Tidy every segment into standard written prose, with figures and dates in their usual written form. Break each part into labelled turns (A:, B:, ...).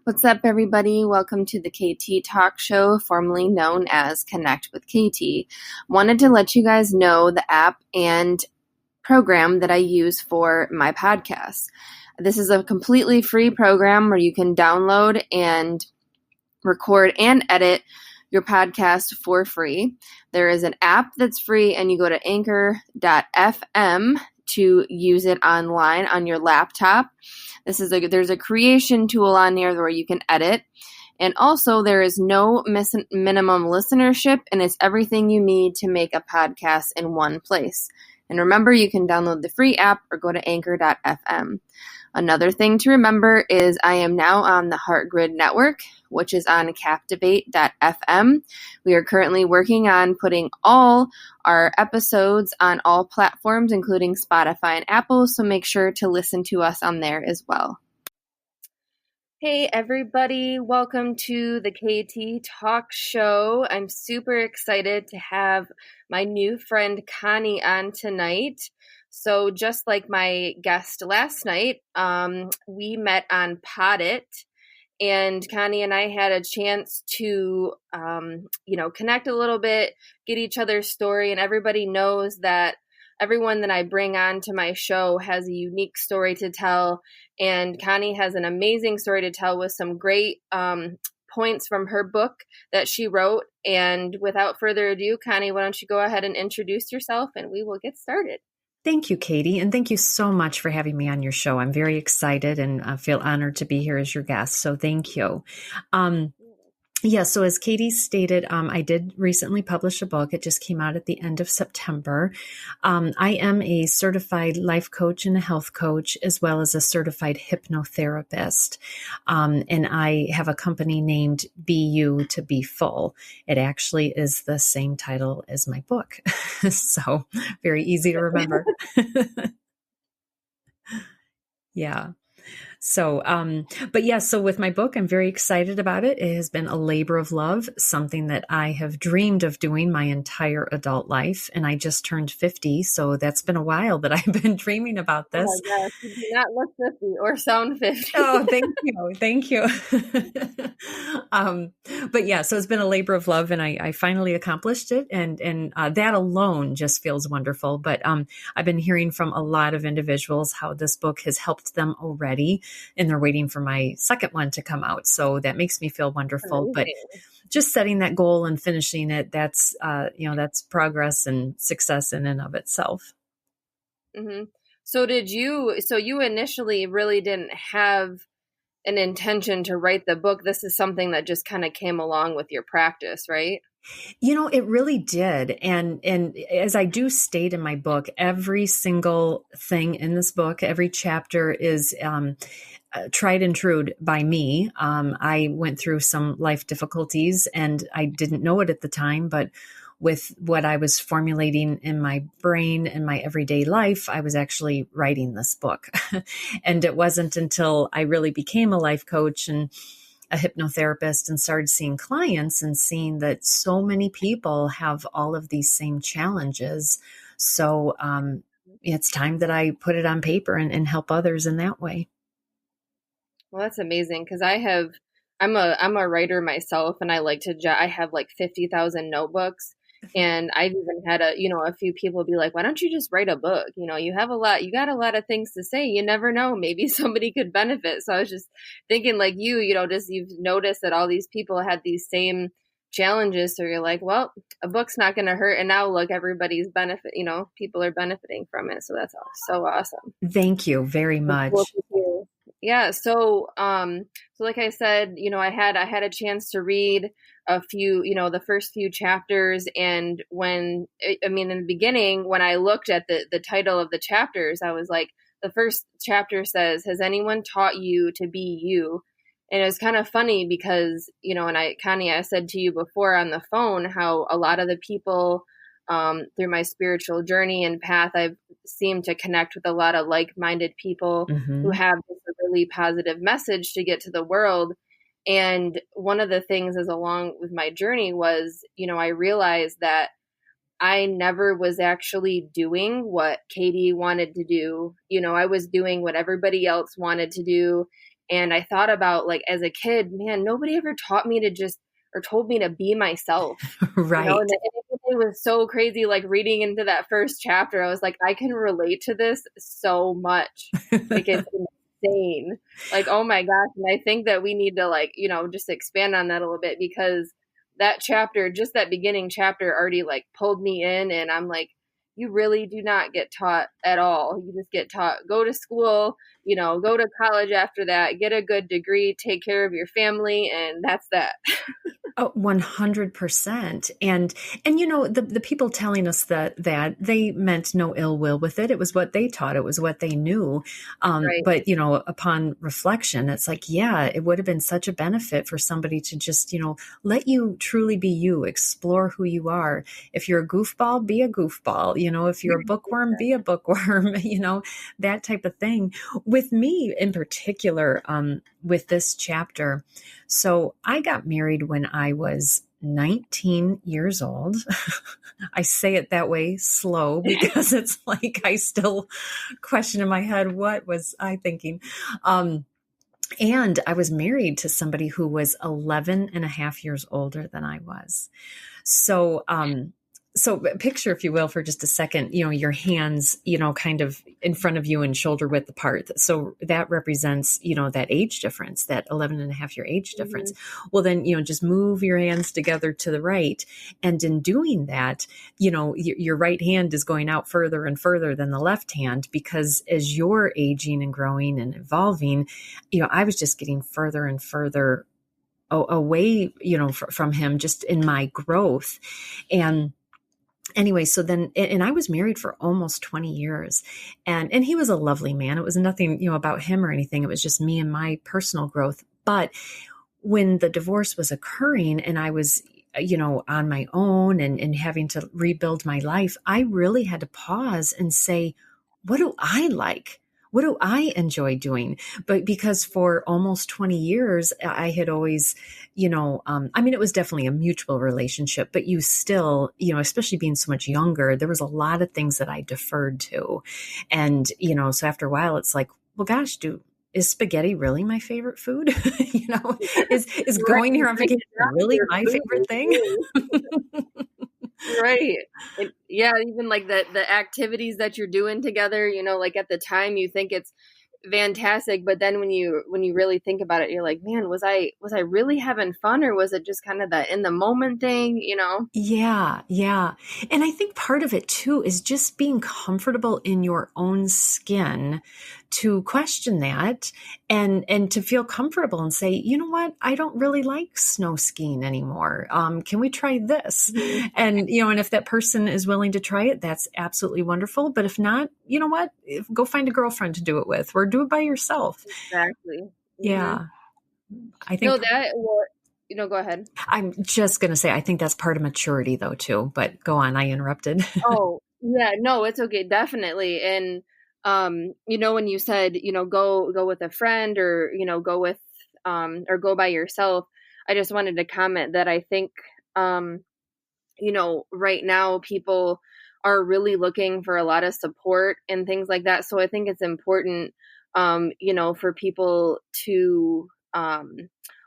A: What's up, everybody? Welcome to the KT Talk Show, formerly known as Connect with KT. Wanted to let you guys know the app and program that I use for my podcast. This is a completely free program where you can download and record and edit your podcast for free. There is an app that's free, and you go to anchor.fm to use it online on your laptop. There's a creation tool on here where you can edit. And also there is no minimum listenership, and it's everything you need to make a podcast in one place. And remember, you can download the free app or go to anchor.fm. Another thing to remember is I am now on the Heart Grid Network, which is on captivate.fm. We are currently working on putting all our episodes on all platforms, including Spotify and Apple, so make sure to listen to us on there as well. Hey everybody, welcome to the KT Talk Show. I'm super excited to have my new friend Connie on tonight. So just like my guest last night, we met on Podit, and Connie and I had a chance to, connect a little bit, get each other's story, and everybody knows that everyone that I bring on to my show has a unique story to tell, and Connie has an amazing story to tell with some great points from her book that she wrote. And without further ado, Connie, why don't you go ahead and introduce yourself, and we will get started.
B: Thank you, Katie, and thank you so much for having me on your show. I'm very excited and feel honored to be here as your guest, so thank you. So as Katie stated, I did recently publish a book. It just came out at the end of September. I am a certified life coach and a health coach, as well as a certified hypnotherapist. And I have a company named Be You to Be Full. It actually is the same title as my book. So very easy to remember. Yeah. So with my book, I'm very excited about it. It has been a labor of love, something that I have dreamed of doing my entire adult life. And I just turned 50. So that's been a while that I've been dreaming about this.
A: Oh my gosh, you do not look 50 or sound 50.
B: Oh, thank you. Thank you. So it's been a labor of love, and I finally accomplished it. And that alone just feels wonderful. But I've been hearing from a lot of individuals how this book has helped them already, and they're waiting for my second one to come out. So that makes me feel wonderful.
A: Amazing.
B: But just setting that goal and finishing it, that's progress and success in and of itself.
A: Mm-hmm. So you initially really didn't have an intention to write the book. This is something that just kind of came along with your practice, right?
B: It really did. And as I do state in my book, every single thing in this book, every chapter is tried and true by me. I went through some life difficulties, and I didn't know it at the time, but with what I was formulating in my brain and my everyday life, I was actually writing this book. And it wasn't until I really became a life coach and a hypnotherapist and started seeing clients and seeing that so many people have all of these same challenges. So it's time that I put it on paper and help others in that way.
A: Well, that's amazing, because I'm a writer myself, and I have like 50,000 notebooks. And I've even had a few people be like, why don't you just write a book? You got a lot of things to say. You never know, maybe somebody could benefit. So I was just thinking, like you've noticed that all these people had these same challenges. So you're like, well, a book's not going to hurt. And now look, everybody's people are benefiting from it. So that's so awesome.
B: Thank you very much.
A: Yeah. So like I said, I had a chance to read a few, the first few chapters. And in the beginning, when I looked at the title of the chapters, I was like, the first chapter says, has anyone taught you to be you? And it was kind of funny because, Connie, I said to you before on the phone, how a lot of the people through my spiritual journey and path, I've seemed to connect with a lot of like-minded people who have just a really positive message to get to the world. And one of the things as along with my journey was, I realized that I never was actually doing what Katie wanted to do. I was doing what everybody else wanted to do. And I thought about, like, as a kid, man, nobody ever taught me to just, or told me to be myself,
B: Right.
A: and it was so crazy, like, reading into that first chapter, I was like, I can relate to this so much. Like, it's insane. Like, oh my gosh. And I think that we need to, like, just expand on that a little bit, because that chapter, just that beginning chapter, already like pulled me in, and I'm like, you really do not get taught at all. You just get taught, go to school, go to college after that, get a good degree, take care of your family, and that's that.
B: Oh, 100%. And the people telling us that they meant no ill will with it. It was what they taught. It was what they knew.
A: Right.
B: But, upon reflection, it's like, yeah, it would have been such a benefit for somebody to just, let you truly be you, explore who you are. If you're a goofball, be a goofball. If you're a bookworm, be a bookworm, that type of thing. With me in particular, with this chapter, so I got married when I was 19 years old. I say it that way slow because it's like I still question in my head, what was I thinking? And I was married to somebody who was 11 and a half years older than I was. So, so picture, if you will, for just a second, your hands, kind of in front of you and shoulder width apart. So that represents, that age difference, that 11 and a half year age difference. Well, then, just move your hands together to the right. And in doing that, your right hand is going out further and further than the left hand, because as you're aging and growing and evolving, I was just getting further and further away, from him, just in my growth. And anyway, so then, and I was married for almost 20 years, and he was a lovely man. It was nothing, about him or anything. It was just me and my personal growth. But when the divorce was occurring and I was, on my own and having to rebuild my life, I really had to pause and say, what do I like? What do I enjoy doing? But because for almost 20 years, I had always, it was definitely a mutual relationship, but you still, especially being so much younger, there was a lot of things that I deferred to. And, so after a while, it's like, well, gosh, is spaghetti really my favorite food? Is going here on vacation really my favorite thing?
A: Right. Yeah. Even like the activities that you're doing together, like at the time you think it's fantastic, but then when you really think about it, you're like, man, was I really having fun, or was it just kind of the in the moment thing,
B: Yeah. And I think part of it too is just being comfortable in your own skin to question that and to feel comfortable and say, you know what, I don't really like snow skiing anymore. Can we try this? And, and if that person is willing to try it, that's absolutely wonderful. But if not, you know what, go find a girlfriend to do it with, or do it by yourself.
A: Exactly.
B: Yeah. I think
A: go ahead.
B: I'm just going to say, I think that's part of maturity though, too, but go on. I interrupted.
A: Oh, yeah, no, it's okay. Definitely. And, when you said, go with a friend, or, go with, or go by yourself, I just wanted to comment that I think, right now people are really looking for a lot of support and things like that. So I think it's important, for people to,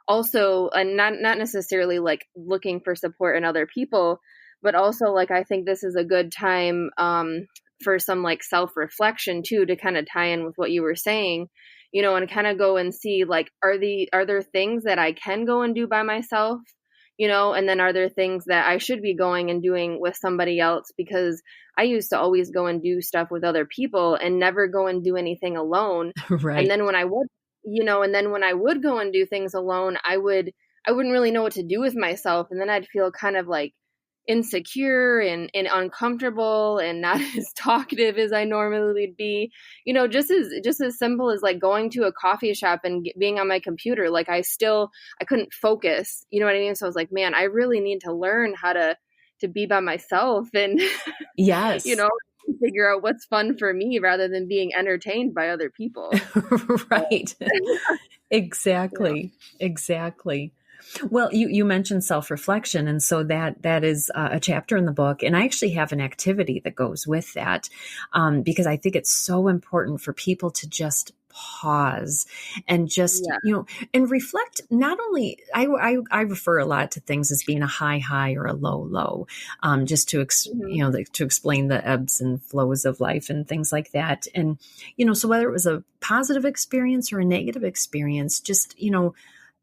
A: also, and not necessarily like looking for support in other people, but also like, I think this is a good time, for some like self-reflection too, to kind of tie in with what you were saying, and kind of go and see, like, are there things that I can go and do by myself, and then are there things that I should be going and doing with somebody else? Because I used to always go and do stuff with other people and never go and do anything alone.
B: Right.
A: And then when I would go and do things alone, I wouldn't really know what to do with myself. And then I'd feel kind of like insecure and uncomfortable and not as talkative as I normally would be, just as simple as like going to a coffee shop and being on my computer. Like I couldn't focus, you know what I mean? So I was like, man, I really need to learn how to be by myself and,
B: yes,
A: figure out what's fun for me rather than being entertained by other people.
B: Right. Exactly. Well, you mentioned self-reflection, and so that is a chapter in the book, and I actually have an activity that goes with that, because I think it's so important for people to just pause and just,
A: Yeah.
B: and reflect. Not only, I refer a lot to things as being a high or a low, just to,
A: Hmm.
B: to explain the ebbs and flows of life and things like that. And, so whether it was a positive experience or a negative experience, just,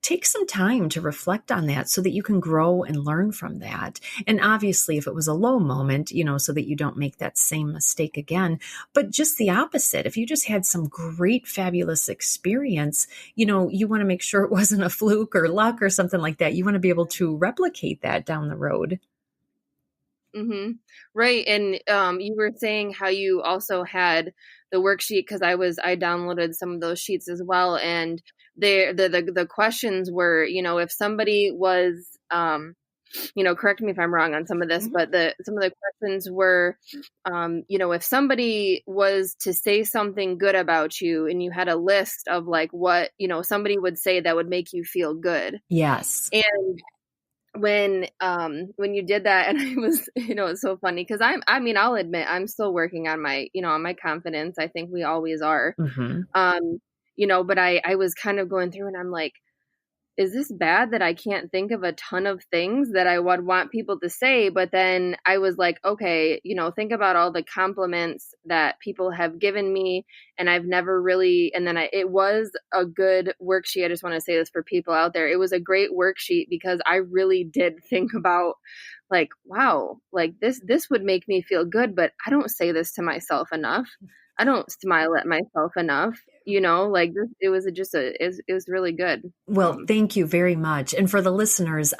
B: take some time to reflect on that so that you can grow and learn from that. And obviously, if it was a low moment, so that you don't make that same mistake again. But just the opposite, if you just had some great, fabulous experience, you want to make sure it wasn't a fluke or luck or something like that. You want to be able to replicate that down the road.
A: Hmm. Right. And you were saying how you also had the worksheet, because I downloaded some of those sheets as well, and the questions were, if somebody was, correct me if I'm wrong on some of this,
B: Mhm.
A: but some of the questions were, if somebody was to say something good about you, and you had a list of like what somebody would say that would make you feel good.
B: Yes.
A: And when you did that, and I was, it's so funny because I'll admit I'm still working on my, on my confidence. I think we always are.
B: Hmm.
A: Um, but I was kind of going through, and I'm like, is this bad that I can't think of a ton of things that I would want people to say? But then I was like, okay, think about all the compliments that people have given me, and I've never really, and then it was a good worksheet. I just want to say this for people out there. It was a great worksheet because I really did think about like, wow, like this would make me feel good, but I don't say this to myself enough. I don't smile at myself enough, like this, it was just it was really good.
B: Well, thank you very much. And for the listeners,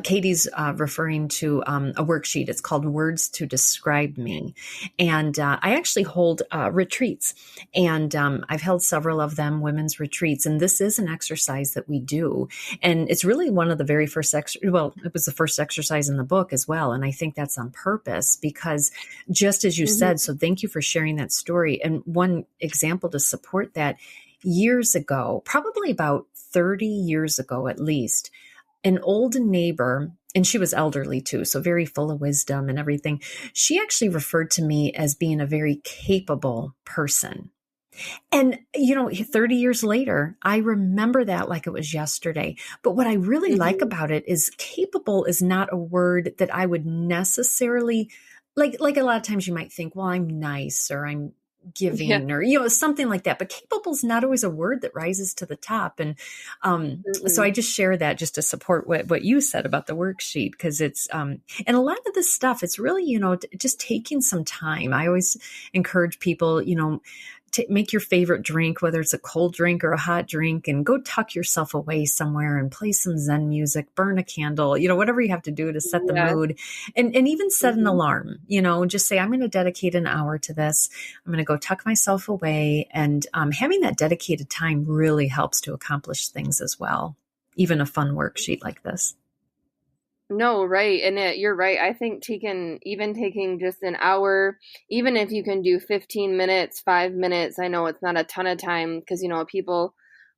B: Katie's referring to a worksheet. It's called Words to Describe Me. And I actually hold retreats. And I've held several of them, women's retreats. And this is an exercise that we do. And it's really one of the very first, well, it was the first exercise in the book as well. And I think that's on purpose because just as you
A: Mhm.
B: said, so thank you for sharing that story. And one example to support that, years ago, probably about 30 years ago at least, an old neighbor, and she was elderly too, so very full of wisdom and everything. She actually referred to me as being a very capable person. And, 30 years later, I remember that like it was yesterday. But what I really like
A: Mhm.
B: about it is capable is not a word that I would necessarily like a lot of times you might think, well, I'm nice or I'm
A: Yeah.
B: giving or, something like that. But capable is not always a word that rises to the top. And so I
A: Mhm.
B: just share that just to support what you said about the worksheet, because it's, and a lot of this stuff, it's really, just taking some time. I always encourage people, make your favorite drink, whether it's a cold drink or a hot drink, and go tuck yourself away somewhere and play some Zen music, burn a candle, whatever you have to do to set the
A: Yeah.
B: mood, and even set an
A: Mhm.
B: alarm, just say, I'm going to dedicate an hour to this. I'm going to go tuck myself away. And having that dedicated time really helps to accomplish things as well. Even a fun worksheet like this.
A: No, right. And you're right. I think taking just an hour, even if you can do 15 minutes, 5 minutes, I know it's not a ton of time because, a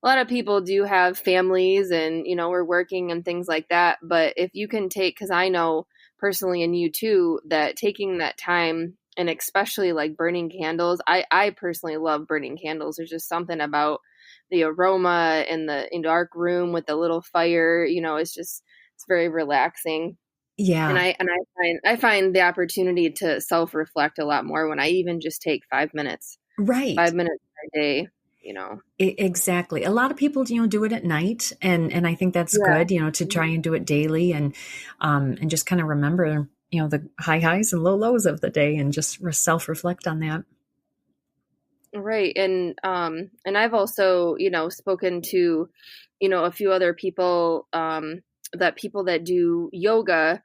A: lot of people do have families and, we're working and things like that. But if you can because I know personally, and you too, that taking that time, and especially like burning candles, I personally love burning candles. There's just something about the aroma in the dark room with the little fire, it's very relaxing. And
B: Yeah,
A: I find the opportunity to self-reflect a lot more when I even just take 5 minutes,
B: right.
A: 5 minutes a day, you know.
B: Exactly. A lot of people, do it at night, and I think that's
A: Yeah.
B: good, to try and do it daily, and just kind of remember, the high highs and low lows of the day, and just self reflect on that.
A: Right. And I've also, spoken to, a few other people, that people that do yoga,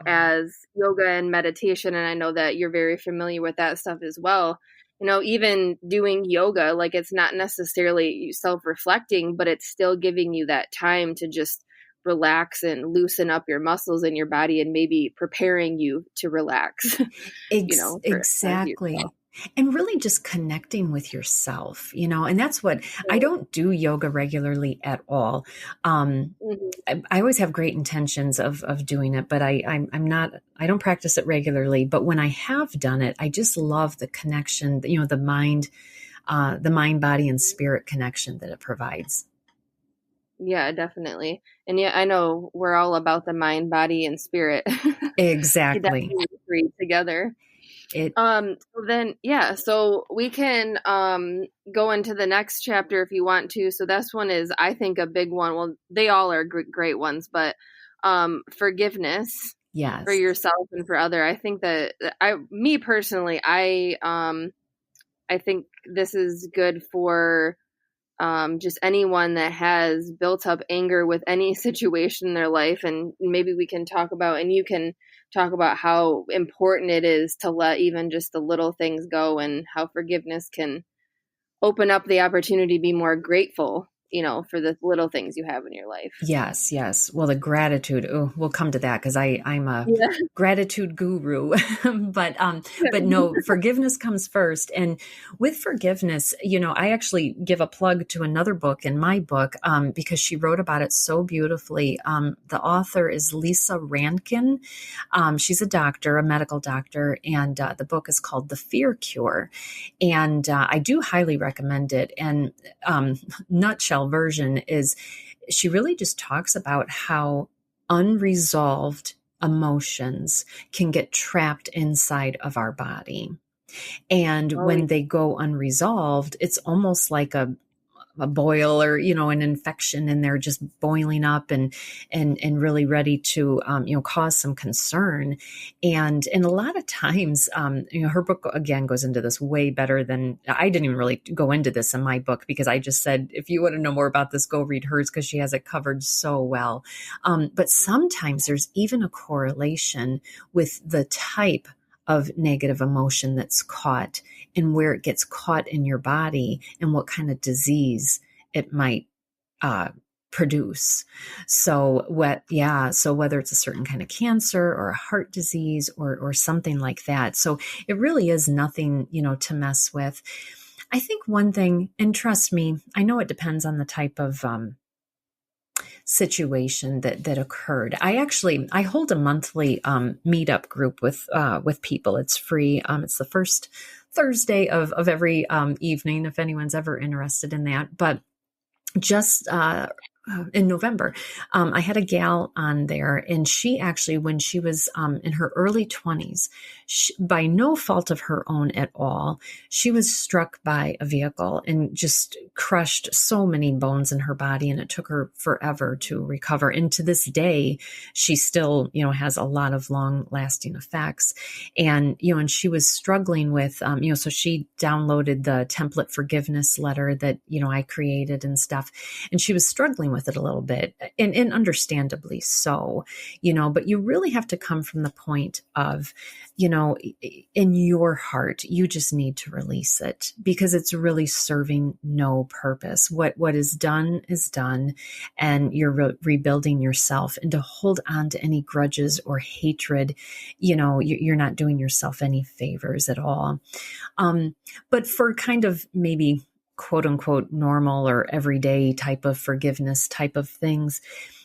A: as yoga and meditation. And I know that you're very familiar with that stuff as well. Even doing yoga, like it's not necessarily self-reflecting, but it's still giving you that time to just relax and loosen up your muscles in your body, and maybe preparing you to relax, for as you
B: Exactly. And really just connecting with yourself, and that's what I don't do yoga regularly at all. Um,
A: Mhm.
B: I always have great intentions of doing it, but I'm not, I don't practice it regularly. But when I have done it, I just love the connection, the mind. the mind, body, and spirit connection that it provides.
A: Yeah, definitely. And yeah, I know we're all about the mind, body, and spirit. You
B: Exactly.
A: definitely three together.
B: It,
A: So then, yeah, so we can go into the next chapter if you want to. So this one is, I think, a big one. Well, they all are great ones, but forgiveness for
B: yes.
A: yourself and for other. I think that me personally, I think this is good for just anyone that has built up anger with any situation in their life. And maybe we can talk about, and you can talk about how important it is to let even just the little things go, and how forgiveness can open up the opportunity to be more grateful, for the little things you have in your life.
B: Yes, yes. Well, the gratitude, oh, we'll come to that because I'm a
A: Yeah.
B: gratitude guru. But no, forgiveness comes first. And with forgiveness, I actually give a plug to another book in my book, because she wrote about it so beautifully. The author is Lisa Rankin. She's a doctor, a medical doctor, and the book is called The Fear Cure. And I do highly recommend it. And nutshell version is she really just talks about how unresolved emotions can get trapped inside of our body. And
A: Oh,
B: when they go unresolved, it's almost like a boil or an infection, and they're just boiling up and really ready to cause some concern. And a lot of times her book again goes into this way better than I didn't even really go into this in my book, because I just said, if you want to know more about this, go read hers, because she has it covered so well. But sometimes there's even a correlation with the type of negative emotion that's caught, and where it gets caught in your body, and what kind of disease it might produce. So whether it's a certain kind of cancer or a heart disease or something like that. So it really is nothing, to mess with. I think one thing, and trust me, I know it depends on the type of situation that occurred. I hold a monthly meetup group with people. It's free. It's the first Thursday of every evening, if anyone's ever interested in that. But just in November, I had a gal on there, and she actually, when she was in her early 20s, by no fault of her own at all, she was struck by a vehicle and just crushed so many bones in her body, and it took her forever to recover. And to this day, she still, has a lot of long-lasting effects. And and she was struggling with, so she downloaded the template forgiveness letter that I created and stuff, and she was struggling with it a little bit, and understandably so, but you really have to come from the point of, in your heart, you just need to release it, because it's really serving no purpose. What is done, and you're rebuilding yourself. And to hold on to any grudges or hatred, you're not doing yourself any favors at all. But for kind of maybe quote unquote normal or everyday type of forgiveness type of things,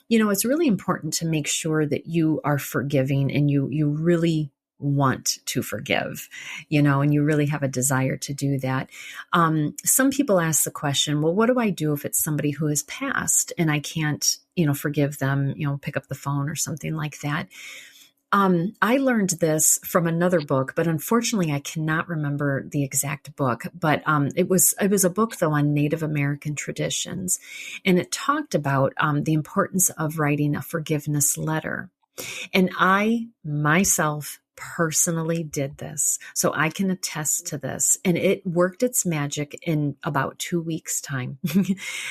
B: it's really important to make sure that you are forgiving, and you really want to forgive, and you really have a desire to do that. Some people ask the question, well, what do I do if it's somebody who has passed and I can't, forgive them, pick up the phone or something like that? I learned this from another book, but unfortunately I cannot remember the exact book, but it was a book though on Native American traditions. And it talked about the importance of writing a forgiveness letter. And I myself personally did this, so I can attest to this. And it worked its magic in about 2 weeks' time.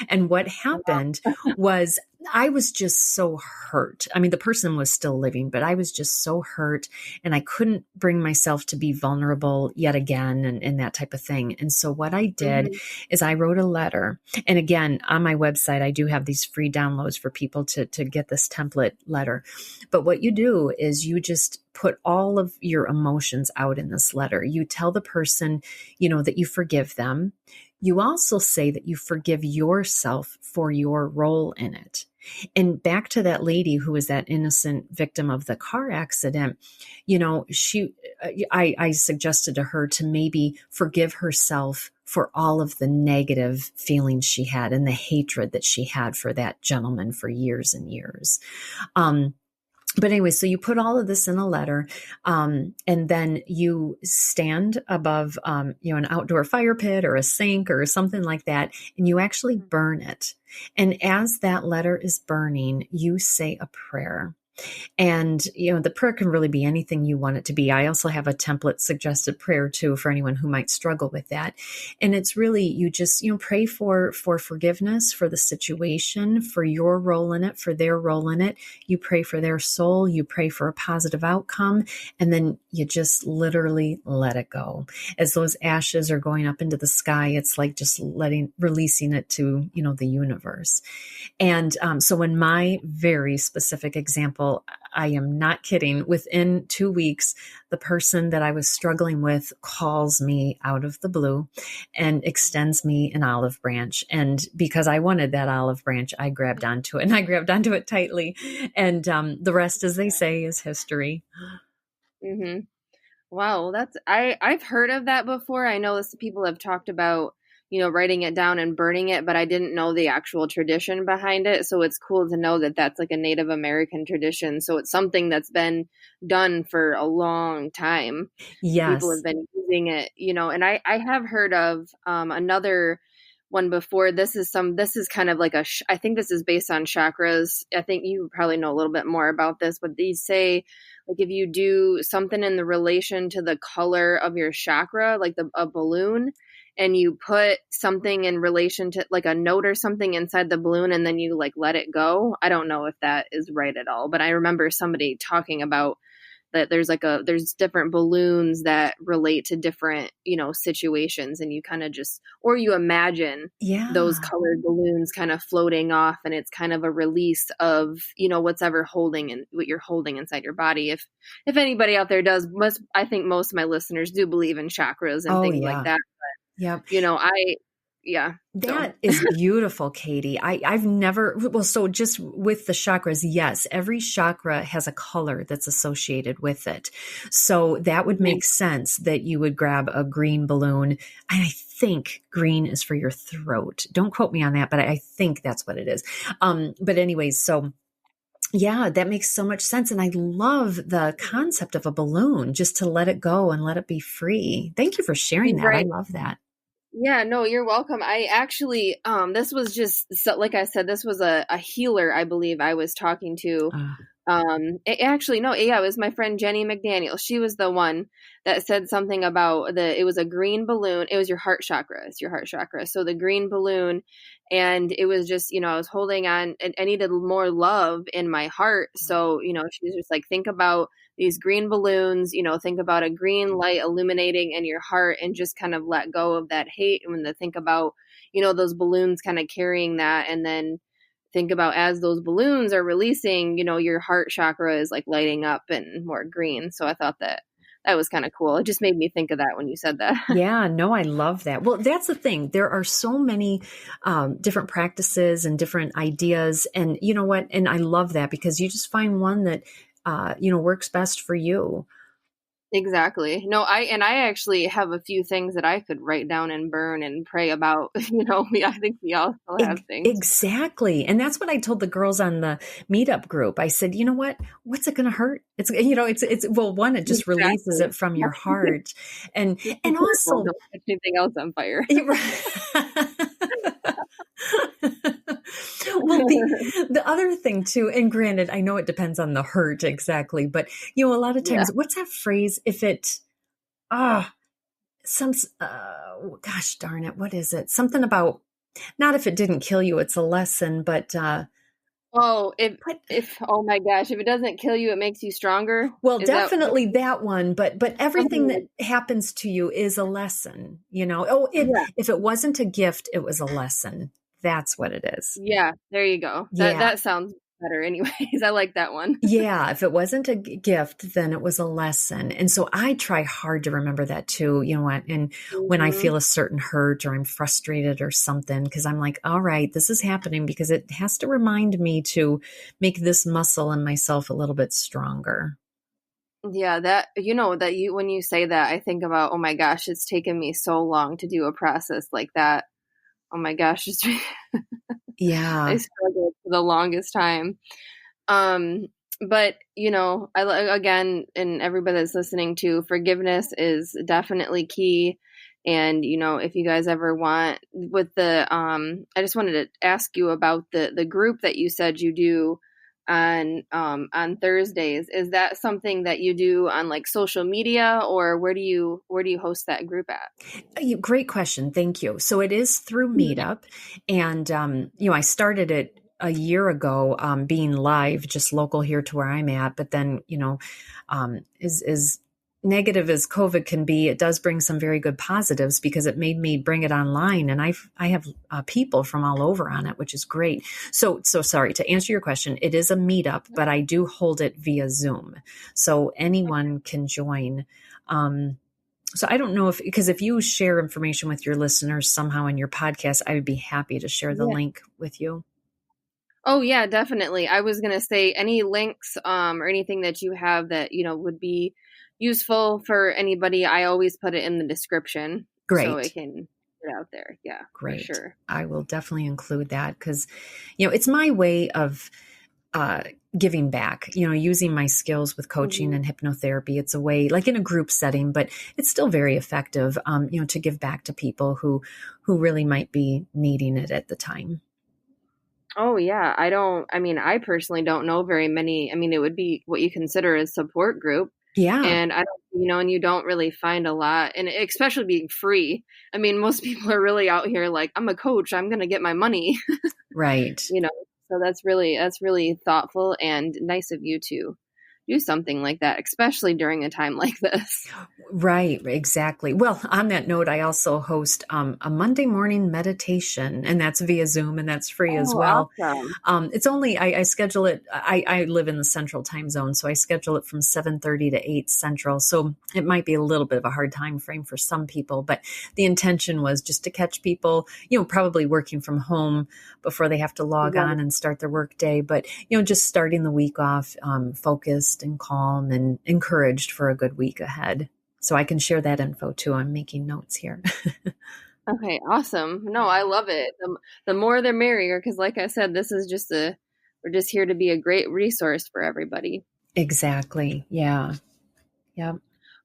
B: And what happened was I was just so hurt. I mean, the person was still living, but I was just so hurt, and I couldn't bring myself to be vulnerable yet again, and that type of thing. And so what I did is I wrote a letter. And again, on my website, I do have these free downloads for people to get this template letter. But what you do is you just put all of your emotions out in this letter. You tell the person, that you forgive them. You also say that you forgive yourself for your role in it. And back to that lady who was that innocent victim of the car accident, I suggested to her to maybe forgive herself for all of the negative feelings she had and the hatred that she had for that gentleman for years and years. But anyway, so you put all of this in a letter, and then you stand above, an outdoor fire pit or a sink or something like that, and you actually burn it. And as that letter is burning, you say a prayer. And, the prayer can really be anything you want it to be. I also have a template suggested prayer too for anyone who might struggle with that. And it's really, you just, pray for forgiveness for the situation, for your role in it, for their role in it. You pray for their soul. You pray for a positive outcome. And then you just literally let it go. As those ashes are going up into the sky, it's like just releasing it to, the universe. And so in my very specific example, I am not kidding. Within 2 weeks, the person that I was struggling with calls me out of the blue and extends me an olive branch. And because I wanted that olive branch, I grabbed onto it, and I grabbed onto it tightly. And the rest, as they say, is history.
A: Mm-hmm. Wow, I've heard of that before. I know this people have talked about, writing it down and burning it, but I didn't know the actual tradition behind it. So it's cool to know that that's like a Native American tradition. So it's something that's been done for a long time.
B: Yes.
A: People have been using it, and I have heard of another one before. This is kind of like I think this is based on chakras. I think you probably know a little bit more about this, but these say, like, if you do something in the relation to the color of your chakra, like a balloon, and you put something in relation to like a note or something inside the balloon, and then you like let it go. I don't know if that is right at all, but I remember somebody talking about that there's different balloons that relate to different, situations, and you kind of or you imagine those colored balloons kind of floating off, and it's kind of a release of, what's ever holding and what you're holding inside your body. If anybody out there I think most of my listeners do believe in chakras and things like that.
B: Yeah.
A: That
B: is beautiful, Katie. I've never, so just with the chakras, yes, every chakra has a color that's associated with it. So that would make sense that you would grab a green balloon. And I think green is for your throat. Don't quote me on that, but I think that's what it is. But anyways, so yeah, that makes so much sense. And I love the concept of a balloon, just to let it go and let it be free. Thank you for sharing that. Right. I love that.
A: Yeah, no, you're welcome. I actually, this was just, so, like I said, this was a healer, I believe I was talking to. It was my friend Jenny McDaniel. She was the one that said something about it was a green balloon. It was your heart chakra. It's your heart chakra. So the green balloon, and it was just, I was holding on, and I needed more love in my heart. So, she's just like, think about these green balloons, think about a green light illuminating in your heart, and just kind of let go of that hate. And when they think about, those balloons kind of carrying that, and then think about as those balloons are releasing, your heart chakra is like lighting up and more green. So I thought that was kind of cool. It just made me think of that when you said that.
B: Yeah, no, I love that. Well, that's the thing. There are so many different practices and different ideas. And you know what? And I love that, because you just find one that, works best for you.
A: Exactly. No, I actually have a few things that I could write down and burn and pray about. I think we all still have things.
B: Exactly. And that's what I told the girls on the meetup group. I said, you know what? What's it going to hurt? It's, one, it just releases it from your heart. And also,
A: don't put anything else on fire.
B: Well, the other thing too, and granted, I know it depends on the hurt exactly, but a lot of times, what's that phrase? If it, gosh darn it, what is it? Something about, not if it didn't kill you, it's a lesson, but,
A: oh my gosh, if it doesn't kill you, it makes you stronger.
B: Well, definitely that one, but everything that happens to you is a lesson, if it wasn't a gift, it was a lesson. That's what it is.
A: Yeah, there you go. That sounds better anyways. I like that one.
B: Yeah, if it wasn't a gift, then it was a lesson. And so I try hard to remember that too, you know what? And when I
A: Mhm.
B: feel a certain hurt or I'm frustrated or something, because I'm like, all right, this is happening because it has to remind me to make this muscle in myself a little bit stronger.
A: Yeah, that that you when you say that, I think about, oh my gosh, it's taken me so long to do a process like that. Oh my gosh, it's I
B: Yeah,
A: struggled for the longest time. Um, but again, and everybody that's listening to, forgiveness is definitely key. And if you guys ever want with I just wanted to ask you about the group that you said you do on Thursdays. Is that something that you do on like social media, or where do you host that group at?
B: great question. Thank you. So it is through Meetup. And, I started it a year ago, being live, just local here to where I'm at. But then, as negative as COVID can be, it does bring some very good positives because it made me bring it online, and I have people from all over on it, which is great. So sorry to answer your question. It is a meetup, but I do hold it via Zoom, so anyone can join. So I don't know because if you share information with your listeners somehow in your podcast, I would be happy to share the
A: Yeah.
B: link with you.
A: Oh yeah, definitely. I was gonna say any links or anything that you have that would be useful for anybody. I always put it in the description so it
B: Great.
A: can get out there. Yeah, for
B: Great.
A: sure.
B: I will definitely include that because, it's my way of uh, giving back, using my skills with coaching
A: Mhm.
B: and hypnotherapy. It's a way, like in a group setting, but it's still very effective, to give back to people who really might be needing it at the time.
A: Oh yeah, I personally don't know very many. I mean, it would be what you consider a support group.
B: Yeah,
A: And I don't, and you don't really find a lot, and especially being free. I mean, most people are really out here like, I'm a coach, I'm going to get my money,
B: right.
A: you know. So that's really thoughtful and nice of you to do something like that, especially during a time like this.
B: Right, exactly. Well, on that note, I also host a Monday morning meditation, and that's via Zoom, and that's free as
A: Oh,
B: well.
A: awesome.
B: It's only I schedule it. I live in the Central Time Zone, so I schedule it from 7:30 to 8 Central. So it might be a little bit of a hard time frame for some people, but the intention was just to catch people, probably working from home before they have to log
A: Right.
B: on and start their work day. But just starting the week off focused and calm and encouraged for a good week ahead. So I can share that info too. I'm making notes here.
A: Okay, awesome. No, I love it. The more the merrier, because like I said, we're just here to be a great resource for everybody.
B: Exactly. Yeah. Yep.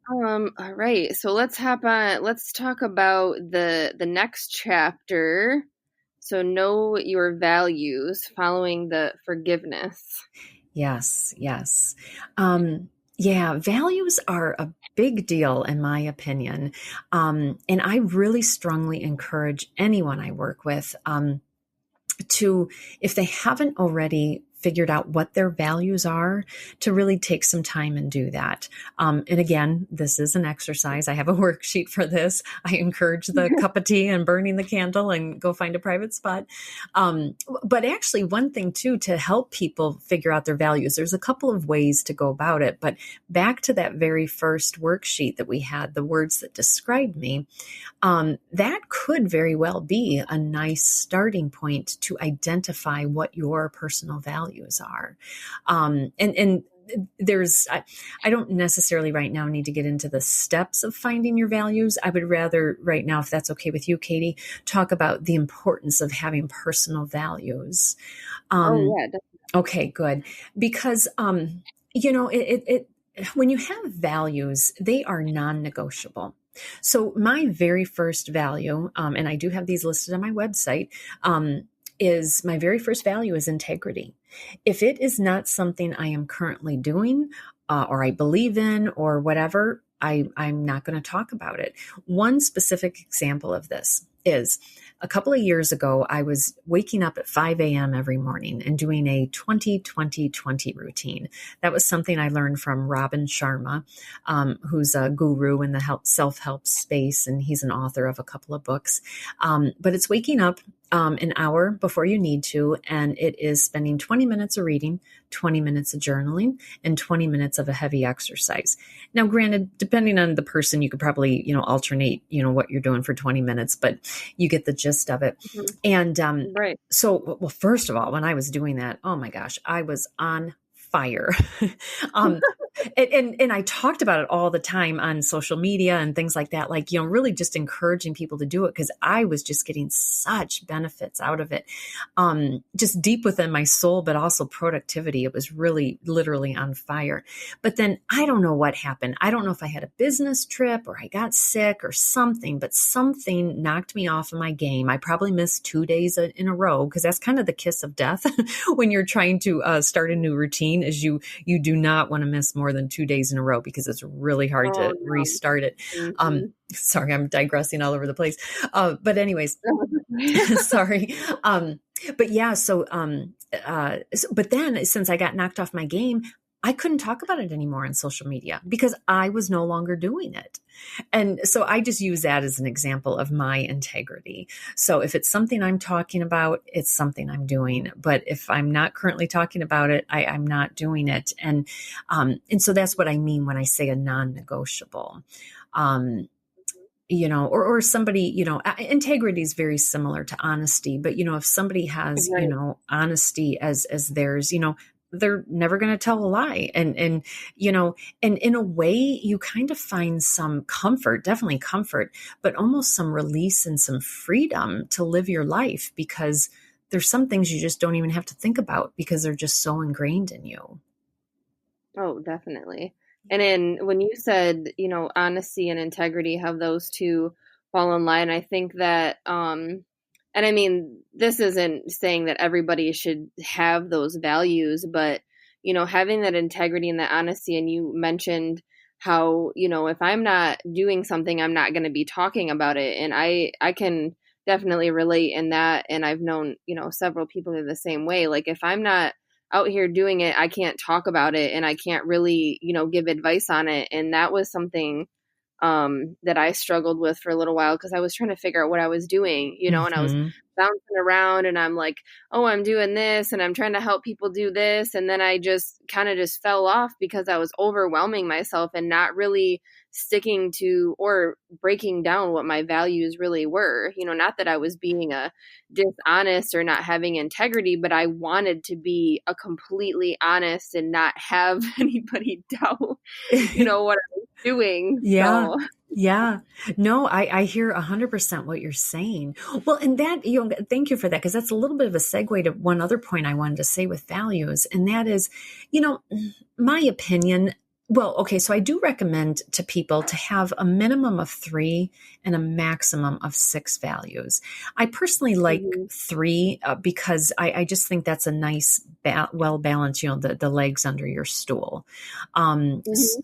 A: All right. So let's hop on. Let's talk about the next chapter. So know your values following the forgiveness.
B: Yes. Yes. Yeah. Values are a big deal, in my opinion. And I really strongly encourage anyone I work with to, if they haven't already figured out what their values are, to really take some time and do that. And again, this is an exercise. I have a worksheet for this. I encourage the cup of tea and burning the candle and go find a private spot. But actually, one thing too, to help people figure out their values, there's a couple of ways to go about it. But back to that very first worksheet that we had, the words that describe me, that could very well be a nice starting point to identify what your personal values are. And there's, I don't necessarily right now need to get into the steps of finding your values. I would rather right now, if that's okay with you, Katie, talk about the importance of having personal values.
A: Oh
B: Um,
A: yeah,
B: okay, good. Because, it when you have values, they are non-negotiable. So my very first value, and I do have these listed on my website, is my very first value is integrity. If it is not something I am currently doing, or I believe in, or whatever, I'm not going to talk about it. One specific example of this is a couple of years ago, I was waking up at 5 a.m. every morning and doing a 20-20-20 routine. That was something I learned from Robin Sharma, who's a guru in the self-help space, and he's an author of a couple of books. But it's waking up an hour before you need to, and it is spending 20 minutes of reading, 20 minutes of journaling, and 20 minutes of a heavy exercise. Now, granted, depending on the person, you could probably, alternate, what you're doing for 20 minutes, but you get the gist of it.
A: Mhm.
B: And
A: Right.
B: so, well, first of all, when I was doing that, oh my gosh, I was on fire. And I talked about it all the time on social media and things like that, like, really just encouraging people to do it because I was just getting such benefits out of it, just deep within my soul, but also productivity. It was really literally on fire. But then I don't know what happened. I don't know if I had a business trip or I got sick or something, but something knocked me off of my game. I probably missed 2 days in a row because that's kind of the kiss of death when you're trying to start a new routine is you do not want to miss more than 2 days in a row because it's really hard
A: Oh,
B: to
A: no.
B: restart it.
A: Mhm.
B: Sorry, I'm digressing all over the place. But anyways, sorry. But yeah, but then since I got knocked off my game, I couldn't talk about it anymore on social media because I was no longer doing it. And so I just use that as an example of my integrity. So if it's something I'm talking about, it's something I'm doing. But if I'm not currently talking about it, I'm not doing it. And so that's what I mean when I say a non-negotiable. Or somebody, integrity is very similar to honesty, but, if somebody has,
A: Right.
B: honesty as theirs, they're never going to tell a lie. And in a way you kind of find some comfort, definitely comfort, but almost some release and some freedom to live your life because there's some things you just don't even have to think about because they're just so ingrained in you.
A: Oh, definitely. And then when you said, honesty and integrity, have those two fall in line, I think that, and I mean, this isn't saying that everybody should have those values, but, having that integrity and that honesty, and you mentioned how, if I'm not doing something, I'm not going to be talking about it. And I can definitely relate in that. And I've known, several people are the same way. Like if I'm not out here doing it, I can't talk about it and I can't really, give advice on it. And that was something that I struggled with for a little while because I was trying to figure out what I was doing, and I was
B: Mm-hmm.
A: bouncing around and I'm like, oh, I'm doing this and I'm trying to help people do this. And then I just kind of just fell off because I was overwhelming myself and not really sticking to or breaking down what my values really were. Not that I was being a dishonest or not having integrity, but I wanted to be a completely honest and not have anybody doubt, what I was doing.
B: Yeah.
A: So
B: Yeah. No, I hear 100% what you're saying. Well, and that, thank you for that, because that's a little bit of a segue to one other point I wanted to say with values. And that is, my opinion. Well, okay. So I do recommend to people to have a minimum of 3 and a maximum of 6 values. I personally like 3 because I just think that's a nice, well balanced, the legs under your stool.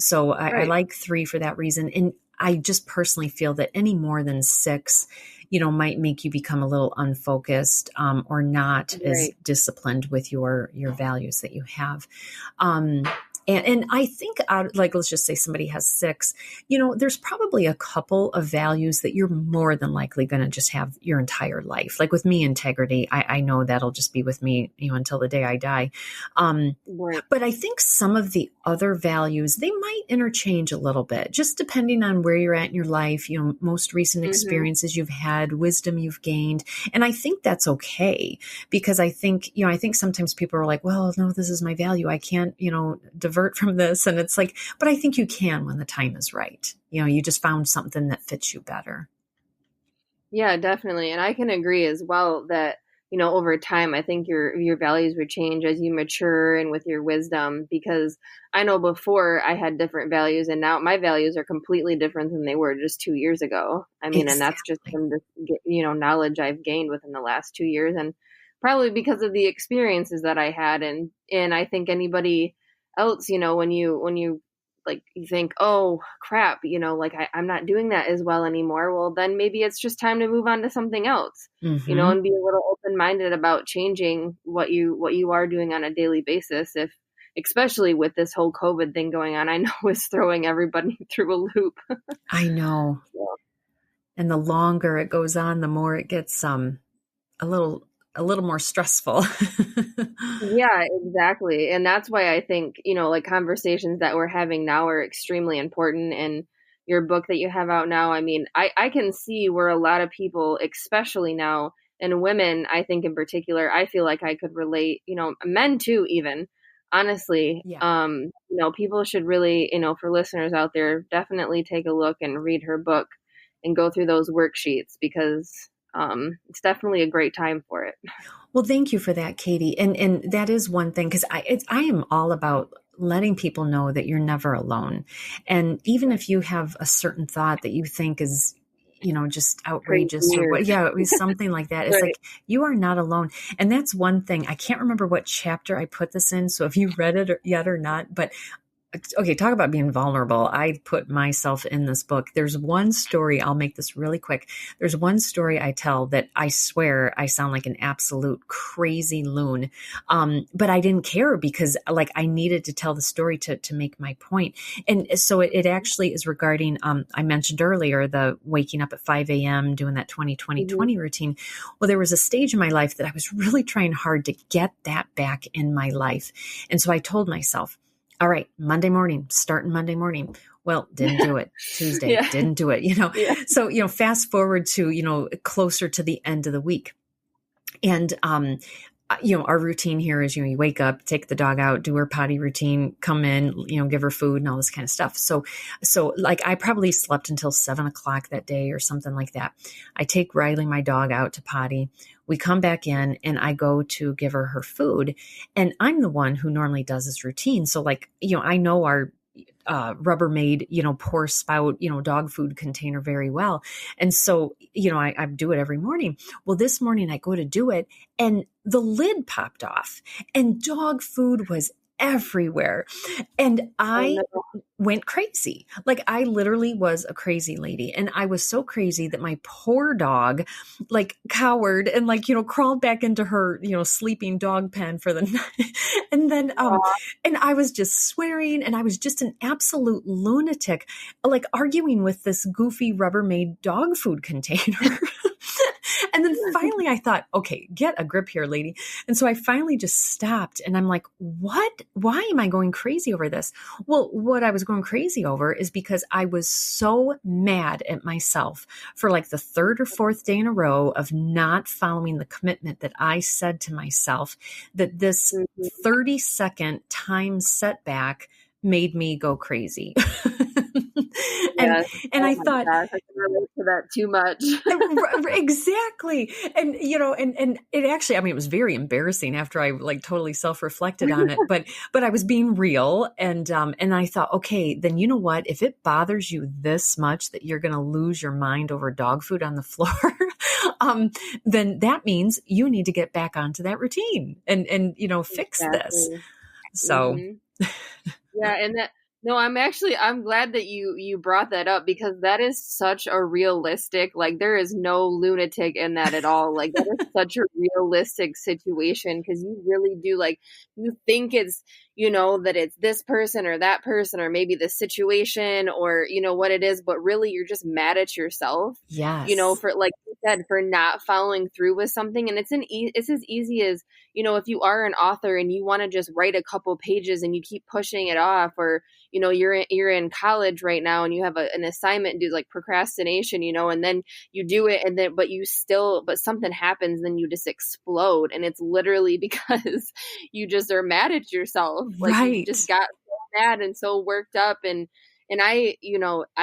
B: So I
A: right.
B: like 3 for that reason. And I just personally feel that any more than 6, might make you become a little unfocused, or not as
A: Right.
B: disciplined with your values that you have. And I think let's just say somebody has 6, there's probably a couple of values that you're more than likely going to just have your entire life. Like with me, integrity, I know that'll just be with me, until the day I die.
A: Right.
B: But I think some of the other values, they might interchange a little bit, just depending on where you're at in your life, most recent experiences you've had, wisdom you've gained. And I think that's okay because I think sometimes people are like, well, no, this is my value. I can't, divert from this. And it's like, but I think you can when the time is right. You just found something that fits you better.
A: Yeah, definitely. And I can agree as well that, over time, I think your values would change as you mature and with your wisdom, because I know before I had different values and now my values are completely different than they were just 2 years ago. I mean, and that's just
B: Exactly.
A: from the, knowledge I've gained within the last 2 years and probably because of the experiences that I had. And I think anybody else, when you like you think, oh crap, like I'm not doing that as well anymore. Well, then maybe it's just time to move on to something else,
B: Mm-hmm.
A: and be a little open minded about changing what you are doing on a daily basis. If especially with this whole COVID thing going on, I know is throwing everybody through a loop.
B: I know.
A: So,
B: And the longer it goes on, the more it gets, a little more stressful.
A: Yeah, exactly. And that's why I think, like conversations that we're having now are extremely important. And your book that you have out now, I mean, I can see where a lot of people, especially now, and women, I think in particular, I feel like I could relate, men too, even honestly.
B: Yeah.
A: People should really, for listeners out there, definitely take a look and read her book and go through those worksheets because it's definitely a great time for it.
B: Well, thank you for that, Katie. And that is one thing, because I am all about letting people know that you're never alone. And even if you have a certain thought that you think is, just
A: Crazy
B: outrageous or
A: weird.
B: what, yeah, it was something like that. It's
A: Right.
B: like, you are not alone. And that's one thing. I can't remember what chapter I put this in. So if you read it yet or not, but okay, talk about being vulnerable. I put myself in this book. There's one story, I'll make this really quick. There's one story I tell that I swear I sound like an absolute crazy loon. But I didn't care because like I needed to tell the story to make my point. And so it actually is regarding, I mentioned earlier, the waking up at 5 a.m., doing that 20-20-20 routine. Well, there was a stage in my life that I was really trying hard to get that back in my life. And so I told myself, all right, Monday morning, starting Monday morning. Well, didn't do it. Tuesday,
A: Yeah.
B: didn't do it,
A: Yeah.
B: So, fast forward to, closer to the end of the week. And, our routine here is, you wake up, take the dog out, do her potty routine, come in, give her food and all this kind of stuff. So like I probably slept until 7 o'clock that day or something like that. I take Riley, my dog, out to potty. We come back in and I go to give her food, and I'm the one who normally does this routine. So like, I know our Rubbermaid, pour spout, dog food container very well. And so, I do it every morning. Well, this morning I go to do it and the lid popped off and dog food was everywhere. And I
A: Oh,
B: went crazy. Like I literally was a crazy lady. And I was so crazy that my poor dog like cowered and like, crawled back into her, sleeping dog pen for the night. And then,
A: no.
B: and I was just swearing and I was just an absolute lunatic, like arguing with this goofy Rubbermaid dog food container. And then finally I thought, okay, get a grip here, lady. And so I finally just stopped and I'm like, what? Why am I going crazy over this? Well, what I was going crazy over is because I was so mad at myself for like the third or fourth day in a row of not following the commitment that I said to myself, that this
A: Mhm.
B: 30-second time setback made me go crazy. and
A: Yes.
B: and
A: Oh
B: I
A: my
B: thought,
A: gosh, I can relate to that too much.
B: exactly. And, and it actually, I mean, it was very embarrassing after I like totally self-reflected on it, but I was being real. And I thought, okay, then you know what, if it bothers you this much that you're going to lose your mind over dog food on the floor, then that means you need to get back onto that routine and, fix this.
A: Exactly.
B: So
A: Mhm. Yeah, and that no, I'm glad that you brought that up because that is such a realistic, like there is no lunatic in that at all. Like that is such a realistic situation because you really do like you think it's, that it's this person or that person or maybe the situation or what it is, but really you're just mad at yourself.
B: yes.
A: For like you said, for not following through with something. And it's as easy as, if you are an author and you want to just write a couple pages and you keep pushing it off, or you're in college right now and you have an assignment due, like procrastination, and then you do it and then but something happens, then you just explode, and it's literally because you just are mad at yourself, like you
B: Right.
A: just got so mad and so worked up. And I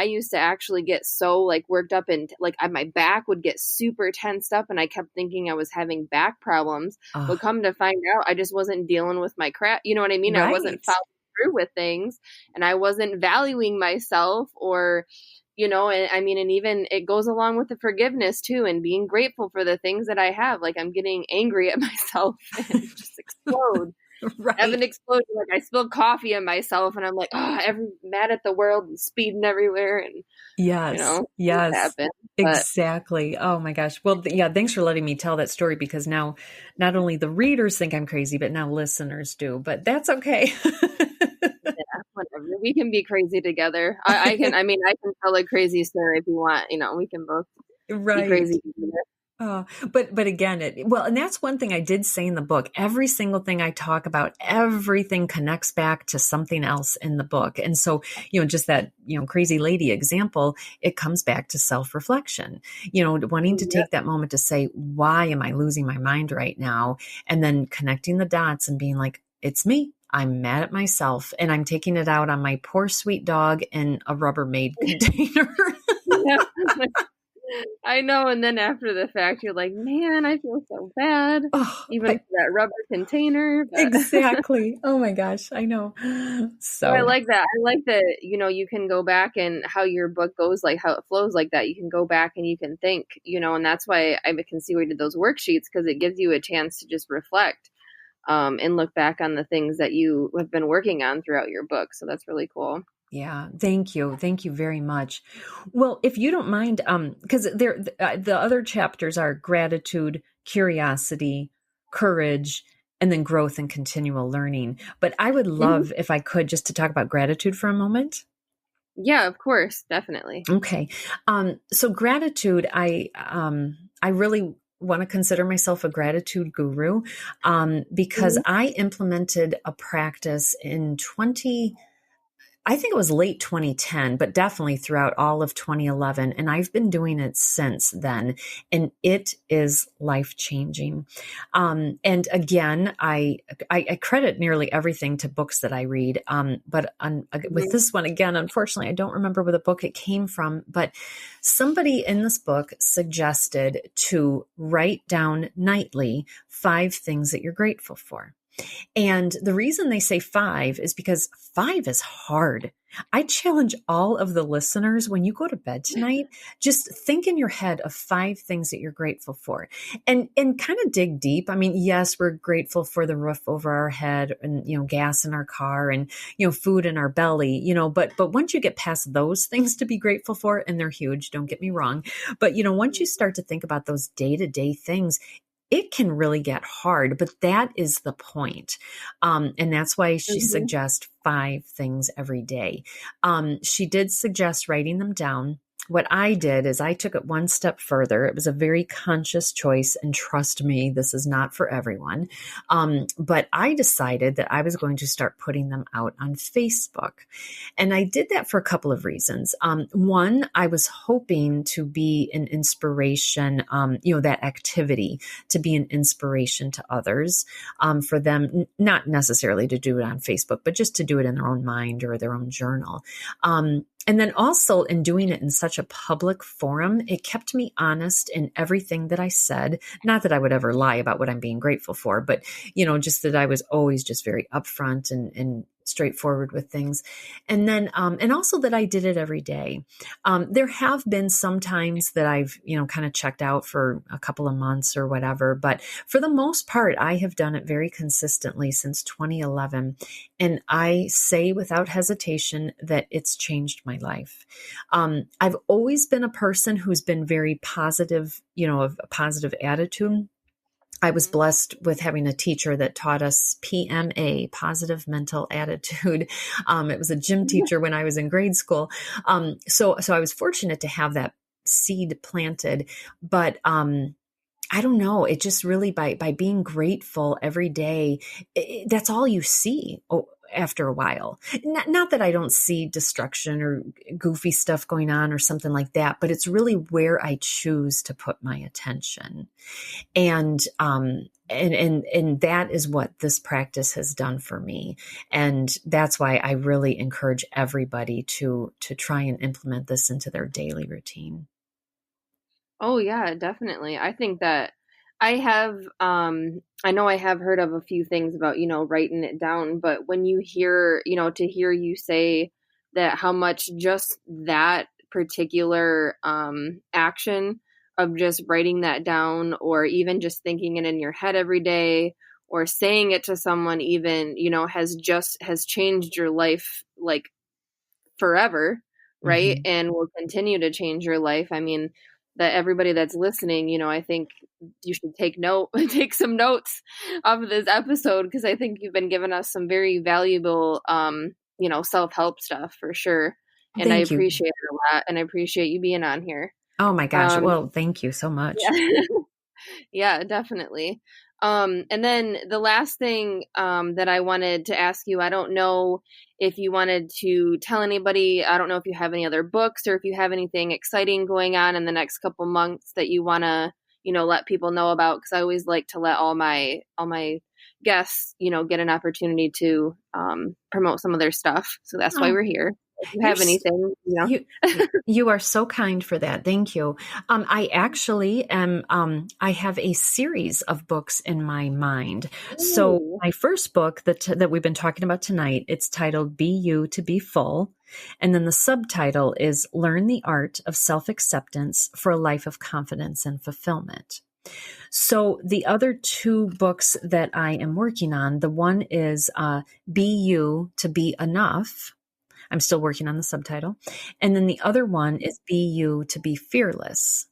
A: used to actually get so like worked up and like my back would get super tensed up and I kept thinking I was having back problems. But come to find out, I just wasn't dealing with my crap. You know what I mean? I wasn't
B: Right.
A: following through with things and I wasn't valuing myself or, and I mean, and even it goes along with the forgiveness too and being grateful for the things that I have. Like I'm getting angry at myself and just explode. Have
B: Right.
A: an explosion. Like I spilled coffee on myself and I'm like, mad at the world and speeding everywhere. And,
B: Yes.
A: things
B: Yes.
A: happen. But
B: Exactly. Oh my gosh. Well, yeah, thanks for letting me tell that story because now not only the readers think I'm crazy, but now listeners do. But that's okay.
A: yeah, whatever. We can be crazy together. I can tell a crazy story if you want. We can both be
B: Right.
A: crazy together.
B: But again, and that's one thing I did say in the book. Every single thing I talk about, everything connects back to something else in the book. And so, just that, crazy lady example, it comes back to self-reflection, wanting to
A: Yep.
B: take that moment to say, why am I losing my mind right now? And then connecting the dots and being like, it's me. I'm mad at myself and I'm taking it out on my poor sweet dog in a Rubbermaid container.
A: Yeah. I know. And then after the fact, you're like, man, I feel so bad,
B: Oh,
A: even for that rubber container. But
B: exactly. Oh my gosh, I know.
A: I
B: So,
A: like that. I like that, you can go back and how your book goes, like how it flows like that. You can go back and you can think, and that's why I can see we did those worksheets because it gives you a chance to just reflect and look back on the things that you have been working on throughout your book. So that's really cool.
B: yeah, thank you. Thank you very much. Well, if you don't mind, because the other chapters are gratitude, curiosity, courage, and then growth and continual learning. But I would
A: Mhm.
B: love if I could just to talk about gratitude for a moment.
A: Yeah, of course. Definitely.
B: Okay. So gratitude, I really want to consider myself a gratitude guru, because
A: Mhm.
B: I implemented a practice in I think it was late 2010, but definitely throughout all of 2011. And I've been doing it since then. And it is life changing. And again, I credit nearly everything to books that I read. With
A: Mhm.
B: this one, again, unfortunately, I don't remember where the book it came from, but somebody in this book suggested to write down nightly 5 things that you're grateful for. And the reason they say 5 is because 5 is hard. I challenge all of the listeners when you go to bed tonight, just think in your head of 5 things that you're grateful for and kind of dig deep. I mean, yes, we're grateful for the roof over our head and, gas in our car and, food in our belly, but once you get past those things to be grateful for, and they're huge, don't get me wrong. But, once you start to think about those day-to-day things, it can really get hard, but that is the point. And that's why she
A: Mhm.
B: suggests 5 things every day. She did suggest writing them down. What I did is I took it one step further. It was a very conscious choice. And trust me, this is not for everyone. But I decided that I was going to start putting them out on Facebook. And I did that for a couple of reasons. One, I was hoping to be an inspiration, that activity to be an inspiration to others, for them, not necessarily to do it on Facebook, but just to do it in their own mind or their own journal. And then also in doing it in such a public forum, it kept me honest in everything that I said. Not that I would ever lie about what I'm being grateful for, but, just that I was always just very upfront and straightforward with things. And then, and also that I did it every day. There have been some times that I've, kind of checked out for a couple of months or whatever, but for the most part, I have done it very consistently since 2011. And I say without hesitation that it's changed my life. I've always been a person who's been very positive, of a positive attitude. I was
A: Mhm.
B: blessed with having a teacher that taught us PMA, positive mental attitude. It was a gym teacher when I was in grade school. So I was fortunate to have that seed planted, but, I don't know. It just really by being grateful every day, that's all you see. After a while, not that I don't see destruction or goofy stuff going on or something like that, but it's really where I choose to put my attention. And that is what this practice has done for me. And that's why I really encourage everybody to try and implement this into their daily routine.
A: Oh yeah, definitely. I think that I know I have heard of a few things about, writing it down, but when you hear, to hear you say that how much just that particular action of just writing that down or even just thinking it in your head every day or saying it to someone even, has changed your life like forever, right?
B: Mm-hmm.
A: And will continue to change your life. I mean, that everybody that's listening, I think you should take some notes off of this episode because I think you've been giving us some very valuable, self-help stuff for sure. And I
B: Thank you.
A: appreciate it a lot and I appreciate you being on here.
B: Oh my gosh.
A: Um,
B: Well, thank you so much.
A: yeah. Yeah, definitely. And then the last thing that I wanted to ask you, I don't know if you wanted to tell anybody, I don't know if you have any other books or if you have anything exciting going on in the next couple months that you want to, let people know about. Cause I always like to let all my guests, get an opportunity to promote some of their stuff. So that's why
B: Oh,
A: we're here. If you
B: you're
A: have anything,
B: you you are so kind for that. Thank you. I actually am. I have a series of books in my mind. So
A: Ooh.
B: my first book that we've been talking about tonight, it's titled "Be You to Be Full," and then the subtitle is "Learn the Art of Self-Acceptance for a Life of Confidence and Fulfillment." So the other two books that I am working on, the one is "Be You to Be Enough." I'm still working on the subtitle. And then the other one is Be You to Be Fearless.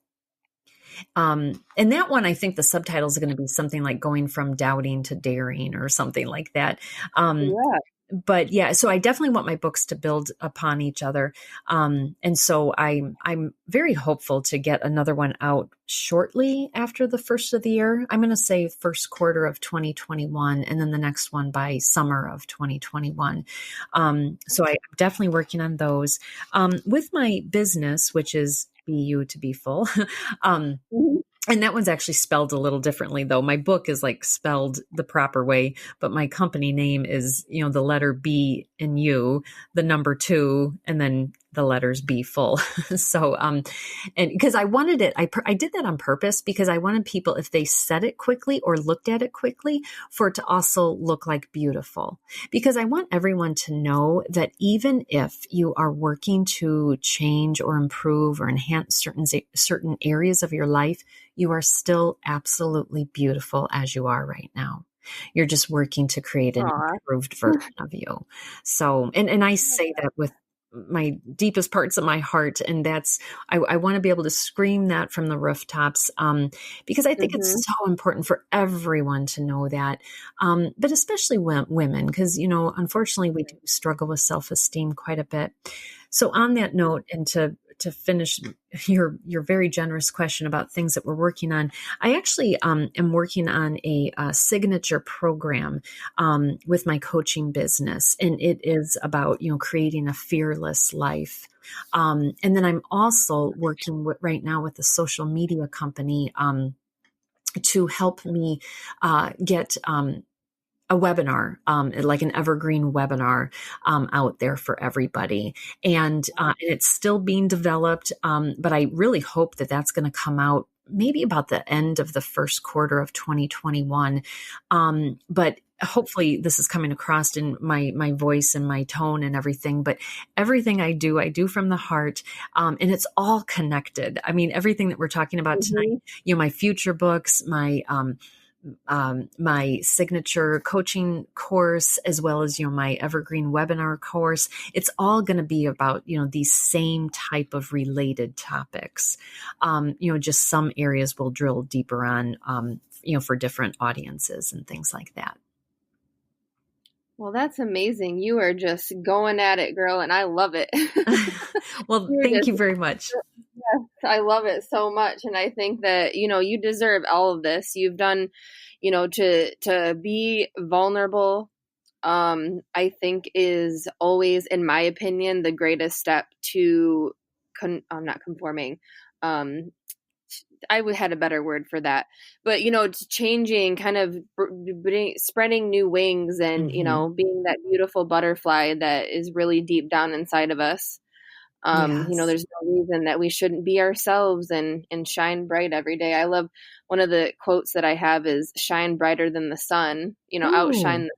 B: And that one, I think the subtitles are going to be something like going from doubting to daring or something like that. Um,
A: Yeah.
B: but yeah, so I definitely want my books to build upon each other. And so I'm very hopeful to get another one out shortly after the first of the year. I'm going to say first quarter of 2021, and then the next one by summer of 2021. So I'm definitely working on those. With my business, which is Be You to Be Full.
A: Mhm.
B: And that one's actually spelled a little differently, though. My book is like spelled the proper way, but my company name is, the letter B in U, the number 2, and then the letters B full. So, and because I wanted it, I did that on purpose because I wanted people, if they said it quickly or looked at it quickly, for it to also look like beautiful. Because I want everyone to know that even if you are working to change or improve or enhance certain areas of your life, you are still absolutely beautiful as you are right now. You're just working to create an
A: Aw.
B: improved version of you. So, and I say that with my deepest parts of my heart. And I want to be able to scream that from the rooftops, because I think
A: Mhm.
B: it's so important for everyone to know that. But especially women, because, unfortunately we do struggle with self-esteem quite a bit. So on that note, and to finish your very generous question about things that we're working on, I actually am working on a signature program with my coaching business, and it is about creating a fearless life. And then I'm also working right now with a social media company to help me get a webinar, like an evergreen webinar, out there for everybody. And it's still being developed. But I really hope that that's going to come out maybe about the end of the first quarter of 2021. But hopefully this is coming across in my voice and my tone and everything. But everything I do from the heart. And it's all connected. I mean, everything that we're talking about tonight,
A: Mhm.
B: my future books, my signature coaching course, as well as, my evergreen webinar course. It's all going to be about, these same type of related topics. Just some areas will drill deeper on, for different audiences and things like that.
A: Well, that's amazing. You are just going at it, girl, and I love it.
B: Well,
A: You're
B: thank
A: just,
B: you very much.
A: yes, I love it so much. And I think that, you deserve all of this. You've done, to be vulnerable, I think is always, in my opinion, the greatest step to, I'm not conforming. Um, had a better word for that, but it's changing, kind of spreading new wings, and
B: Mm-hmm.
A: being that beautiful butterfly that is really deep down inside of us.
B: Yes.
A: There's no reason that we shouldn't be ourselves and shine bright every day. I love, one of the quotes that I have is "shine brighter than the sun," outshine
B: Ooh.
A: the,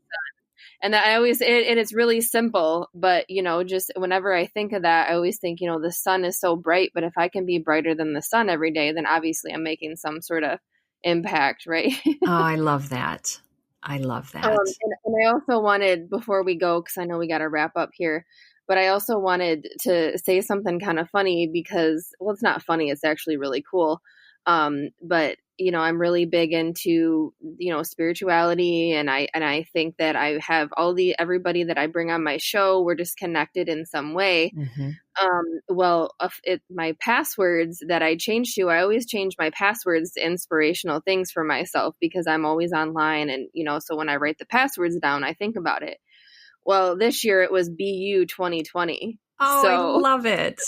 A: and that I always, and it's really simple, but just whenever I think of that, I always think, the sun is so bright, but if I can be brighter than the sun every day, then obviously I'm making some sort of impact, right?
B: Oh, I love that. I love that.
A: And I also wanted, before we go, because I know we got to wrap up here, but I also wanted to say something kind of funny because, well, it's not funny, it's actually really cool. But I'm really big into, spirituality, and I think that I have everybody that I bring on my show, we're just connected in some way.
B: Mm-hmm.
A: My passwords that I change to, I always change my passwords to inspirational things for myself because I'm always online. And, so when I write the passwords down, I think about it. Well, this year it was BU 2020.
B: Oh, I
A: So
B: love it.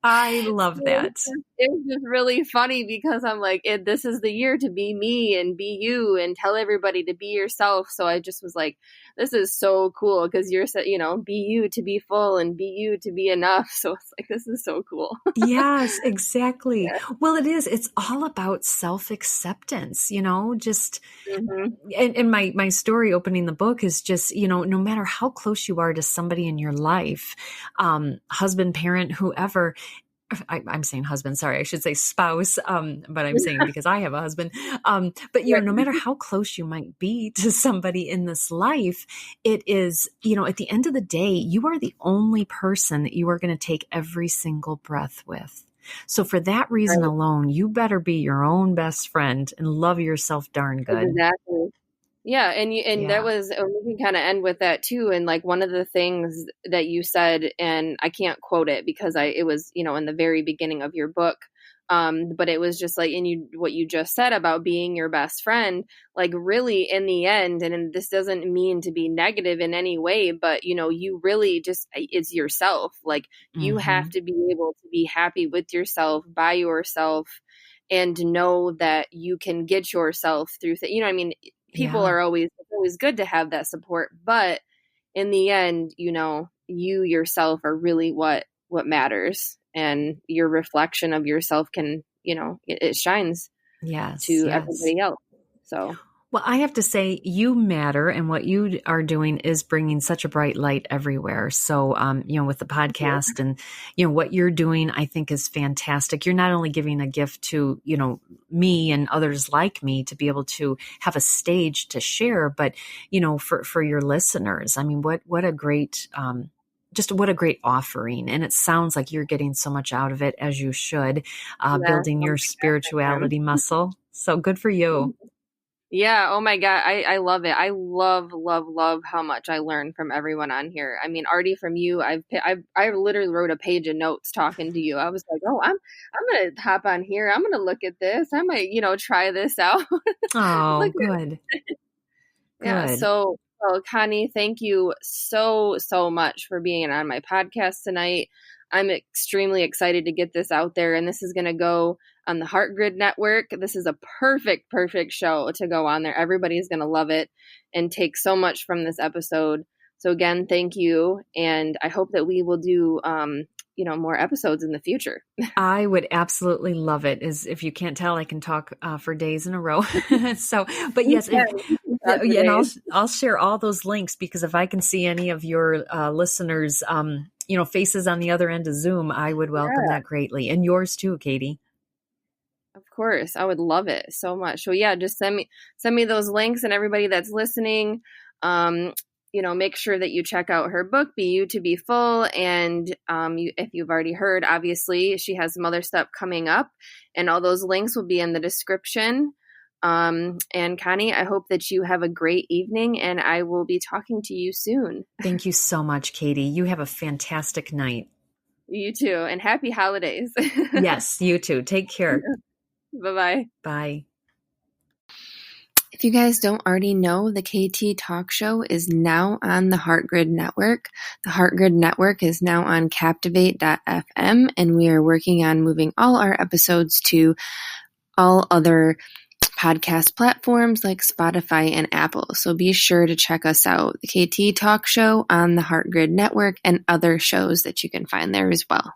B: I love that.
A: it was just really funny because I'm like, this is the year to be me and be you and tell everybody to be yourself. So I just was like, this is so cool because you're, be you to be full and be you to be enough. So it's like, this is so cool.
B: Yes, exactly.
A: Yeah.
B: Well, it is. It's all about self-acceptance, just,
A: Mm-hmm.
B: and my story opening the book is just, no matter how close you are to somebody in your life, husband, parent, whoever, I'm saying husband, sorry, I should say spouse. But I'm saying because I have a husband. But no matter how close you might be to somebody in this life, it is, at the end of the day, you are the only person that you are going to take every single breath with. So for that reason
A: Right.
B: alone, you better be your own best friend and love yourself darn good.
A: Exactly. Yeah, and that was, we can kind of end with that too. And like one of the things that you said, and I can't quote it because it was, in the very beginning of your book. But it was just like, what you just said about being your best friend, like really in the end, and this doesn't mean to be negative in any way, but you really just, it's yourself. Like you have to be able to be happy with yourself, by yourself, and know that you can get yourself through people are it's always good to have that support, but in the end, you yourself are really what matters, and your reflection of yourself can, it shines to everybody else. So.
B: Well, I have to say you matter, and what you are doing is bringing such a bright light everywhere. So, with the podcast and, what you're doing, I think is fantastic. You're not only giving a gift to, me and others like me to be able to have a stage to share, but, for your listeners, I mean, what a great, just what a great offering. And it sounds like you're getting so much out of it, as you should, building your spirituality muscle. So good for you.
A: Yeah. Oh my God. I love it. I love, love, love how much I learn from everyone on here. I mean, Artie, from you, I literally wrote a page of notes talking to you. I was like, oh, I'm going to hop on here. I'm going to look at this. I might, try this out.
B: Oh, good.
A: Yeah. So, Connie, thank you so, so much for being on my podcast tonight. I'm extremely excited to get this out there, and this is going to go on the Heart Grid Network. This is a perfect show to go on there. Everybody's going to love it and take so much from this episode. So again, thank you. And I hope that we will do, more episodes in the future.
B: I would absolutely love it. As if you can't tell, I can talk for days in a row. So, but yes, and I'll share all those links, because if I can see any of your listeners, faces on the other end of Zoom, I would welcome that greatly. And yours too, Katie.
A: Of course. I would love it so much. So yeah, just send me those links, and everybody that's listening, make sure that you check out her book, Be You to Be Full. And if you've already heard, obviously she has some other stuff coming up, and all those links will be in the description. And Connie, I hope that you have a great evening, and I will be talking to you soon.
B: Thank you so much, Katie. You have a fantastic night.
A: You too. And happy holidays.
B: Yes, you too. Take care.
A: Bye-bye.
B: Bye.
A: If you guys don't already know, the KT Talk Show is now on the Heart Grid Network. The Heart Grid Network is now on Captivate.fm, and we are working on moving all our episodes to all other podcast platforms like Spotify and Apple. So be sure to check us out, the KT Talk Show on the Heart Grid Network, and other shows that you can find there as well.